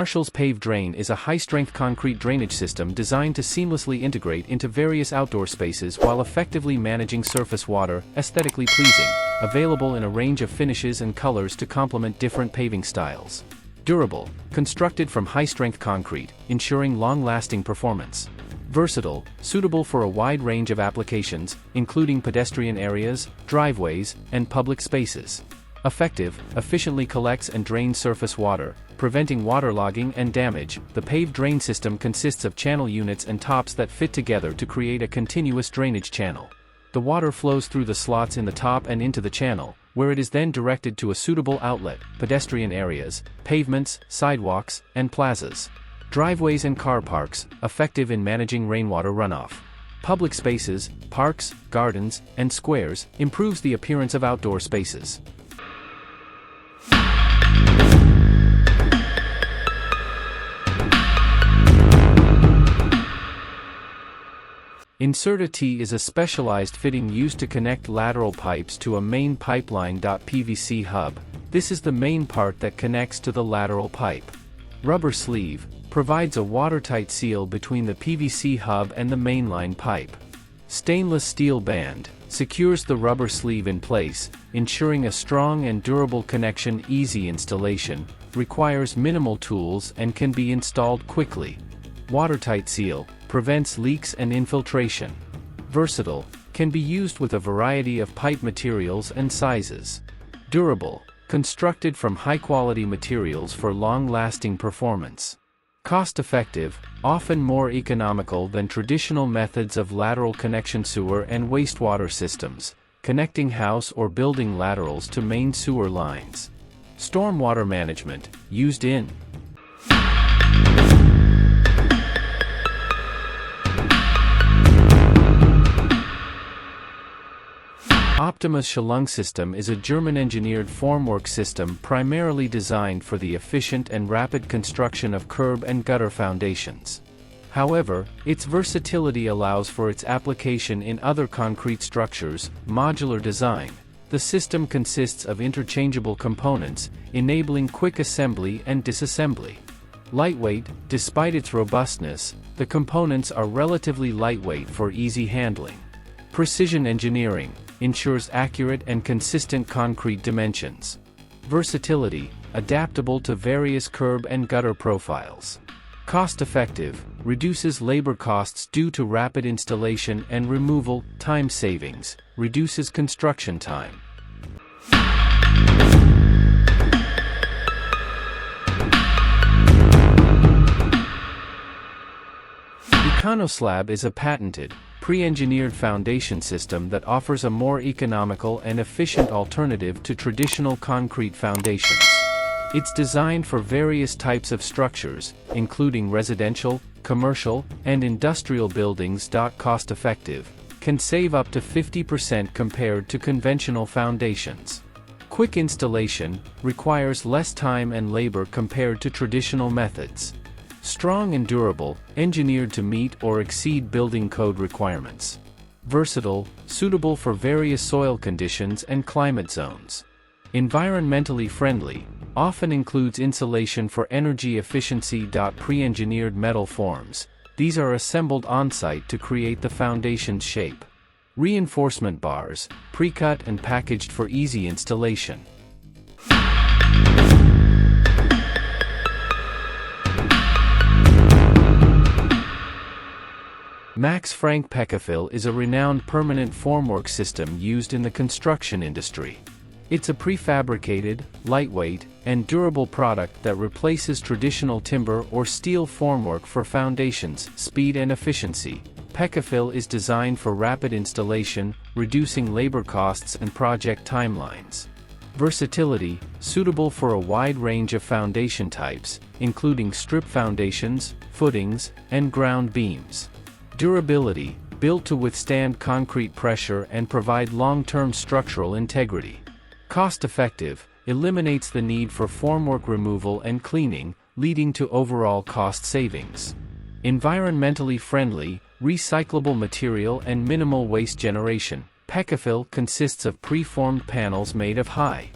Marshall's Pave Drain is a high-strength concrete drainage system designed to seamlessly integrate into various outdoor spaces while effectively managing surface water, aesthetically pleasing, available in a range of finishes and colors to complement different paving styles. Durable, constructed from high-strength concrete, ensuring long-lasting performance. Versatile, suitable for a wide range of applications, including pedestrian areas, driveways, and public spaces. Effective, efficiently collects and drains surface water, preventing waterlogging and damage. The Pave drain system consists of channel units and tops that fit together to create a continuous drainage channel. The water flows through the slots in the top and into the channel, where it is then directed to a suitable outlet, pedestrian areas, pavements, sidewalks, and plazas. Driveways and car parks, effective in managing rainwater runoff. Public spaces, parks, gardens, and squares, improves the appearance of outdoor spaces. INSERTA T is a specialized fitting used to connect lateral pipes to a main pipeline. PVC hub. This is the main part that connects to the lateral pipe. Rubber sleeve provides a watertight seal between the PVC hub and the mainline pipe. Stainless steel band secures the rubber sleeve in place, ensuring a strong and durable connection. Easy installation, requires minimal tools and can be installed quickly. Watertight seal prevents leaks and infiltration. Versatile, can be used with a variety of pipe materials and sizes. Durable, constructed from high-quality materials for long-lasting performance. Cost-effective, often more economical than traditional methods of lateral connection. Sewer and wastewater systems, connecting house or building laterals to main sewer lines. Stormwater management, used in OptimasSchalungssystem is a German-engineered formwork system primarily designed for the efficient and rapid construction of curb and gutter foundations. However, its versatility allows for its application in other concrete structures. Modular design. The system consists of interchangeable components, enabling quick assembly and disassembly. Lightweight. Despite its robustness, the components are relatively lightweight for easy handling. Precision engineering ensures accurate and consistent concrete dimensions. Versatility, adaptable to various curb and gutter profiles. Cost-effective, reduces labor costs due to rapid installation and removal. Time savings, reduces construction time. Econo-Slab is a patented, pre-engineered foundation system that offers a more economical and efficient alternative to traditional concrete foundations. It's designed for various types of structures, including residential, commercial, and industrial buildings. Cost-effective, can save up to 50% compared to conventional foundations. Quick installation, requires less time and labor compared to traditional methods. Strong and durable, engineered to meet or exceed building code requirements. Versatile, suitable for various soil conditions and climate zones. Environmentally friendly, often includes insulation for energy efficiency. Pre-engineered metal forms. These are assembled on-site to create the foundation's shape. Reinforcement bars, pre-cut and packaged for easy installation. FRANK Pecafil is a renowned permanent formwork system used in the construction industry. It's a prefabricated, lightweight, and durable product that replaces traditional timber or steel formwork for foundations. Speed and efficiency. Pecafil is designed for rapid installation, reducing labor costs and project timelines. Versatility, suitable for a wide range of foundation types, including strip foundations, footings, and ground beams. Durability, built to withstand concrete pressure and provide long-term structural integrity. Cost-effective, eliminates the need for formwork removal and cleaning, leading to overall cost savings. Environmentally friendly, recyclable material and minimal waste generation. Pecafil consists of preformed panels made of high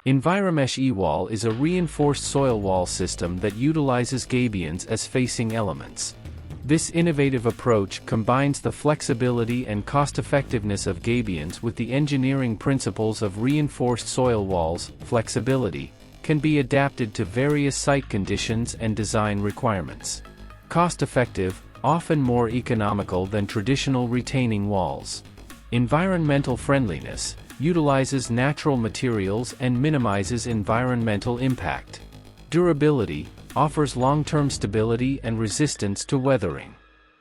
Enviromesh E-Wall is a reinforced soil wall system that utilizes gabions as facing elements. This innovative approach combines the flexibility and cost-effectiveness of gabions with the engineering principles of reinforced soil walls. Flexibility can be adapted to various site conditions and design requirements. Cost-effective, often more economical than traditional retaining walls. Environmental friendliness utilizes natural materials and minimizes environmental impact. Durability offers long-term stability and resistance to weathering.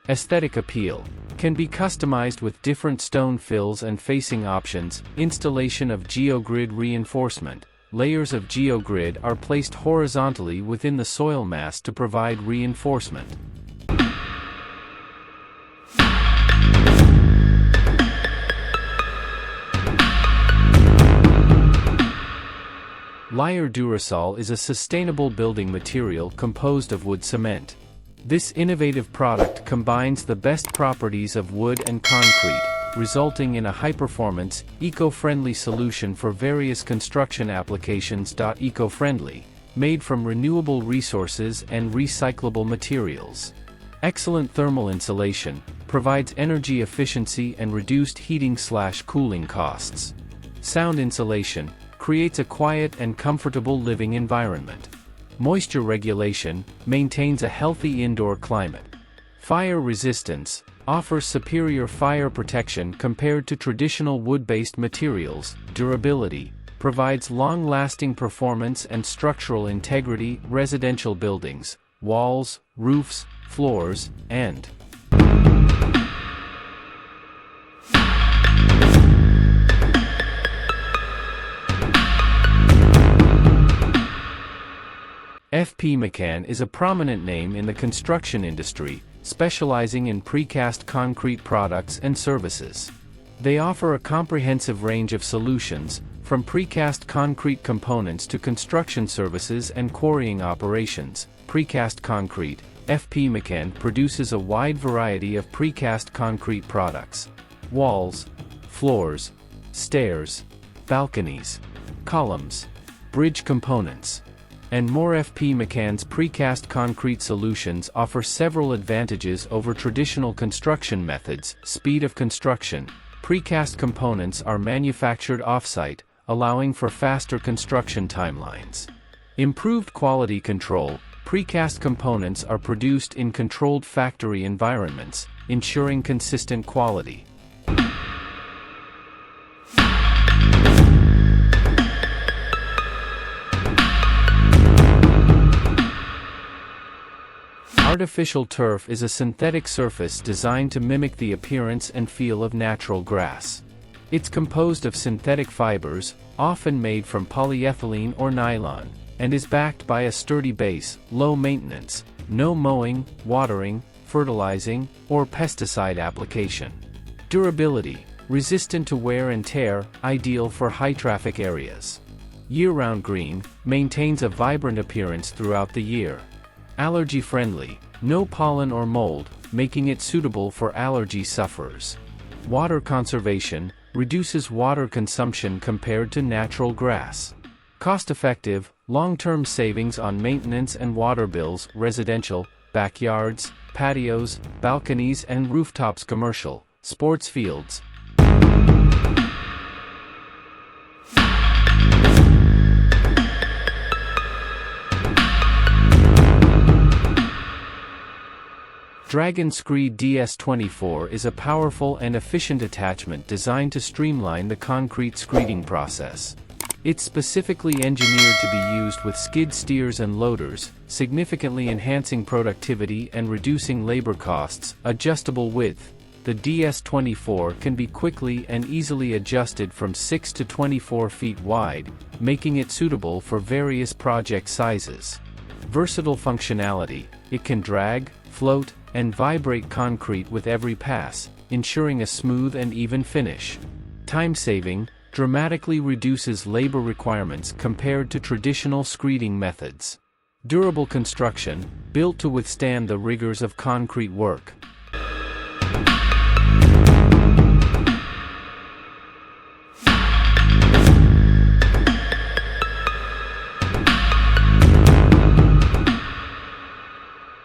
Aesthetic appeal can be customized with different stone fills and facing options. Installation of geogrid reinforcement. Layers of geogrid are placed horizontally within the soil mass to provide reinforcement. LeierDurisol is a sustainable building material composed of wood cement. This innovative product combines the best properties of wood and concrete, resulting in a high-performance, eco-friendly solution for various construction applications. Eco-friendly, made from renewable resources and recyclable materials. Excellent thermal insulation, provides energy efficiency and reduced heating/cooling costs. Sound insulation, creates a quiet and comfortable living environment. Moisture regulation, maintains a healthy indoor climate. Fire resistance, offers superior fire protection compared to traditional wood-based materials. Durability, provides long-lasting performance and structural integrity. Residential buildings, walls, roofs, floors, and McCann is a prominent name in the construction industry, specializing in precast concrete products and services. They offer a comprehensive range of solutions, from precast concrete components to construction services and quarrying operations. Precast concrete. McCann produces a wide variety of precast concrete products. Walls, floors, stairs, balconies, columns, bridge components, and more. McCann's precast concrete solutions offer several advantages over traditional construction methods. Speed of construction. Precast components are manufactured off-site, allowing for faster construction timelines. Improved quality control. Precast components are produced in controlled factory environments, ensuring consistent quality. Artificial turf is a synthetic surface designed to mimic the appearance and feel of natural grass. It's composed of synthetic fibers, often made from polyethylene or nylon, and is backed by a sturdy base. Low maintenance, no mowing, watering, fertilizing, or pesticide application. Durability, resistant to wear and tear, ideal for high-traffic areas. Year-round green, maintains a vibrant appearance throughout the year. Allergy-friendly, no pollen or mold, making it suitable for allergy sufferers. Water conservation, reduces water consumption compared to natural grass. Cost-effective, long-term savings on maintenance and water bills. Residential, backyards, patios, balconies and rooftops. Commercial, sports fields. Dragon Screed DS24 is a powerful and efficient attachment designed to streamline the concrete screeding process. It's specifically engineered to be used with skid steers and loaders, significantly enhancing productivity and reducing labor costs. Adjustable width. The DS24 can be quickly and easily adjusted from 6 to 24 feet wide, making it suitable for various project sizes. Versatile functionality. It can drag, float, and vibrate concrete with every pass, ensuring a smooth and even finish. Time saving, dramatically reduces labor requirements compared to traditional screeding methods. Durable construction, built to withstand the rigors of concrete work.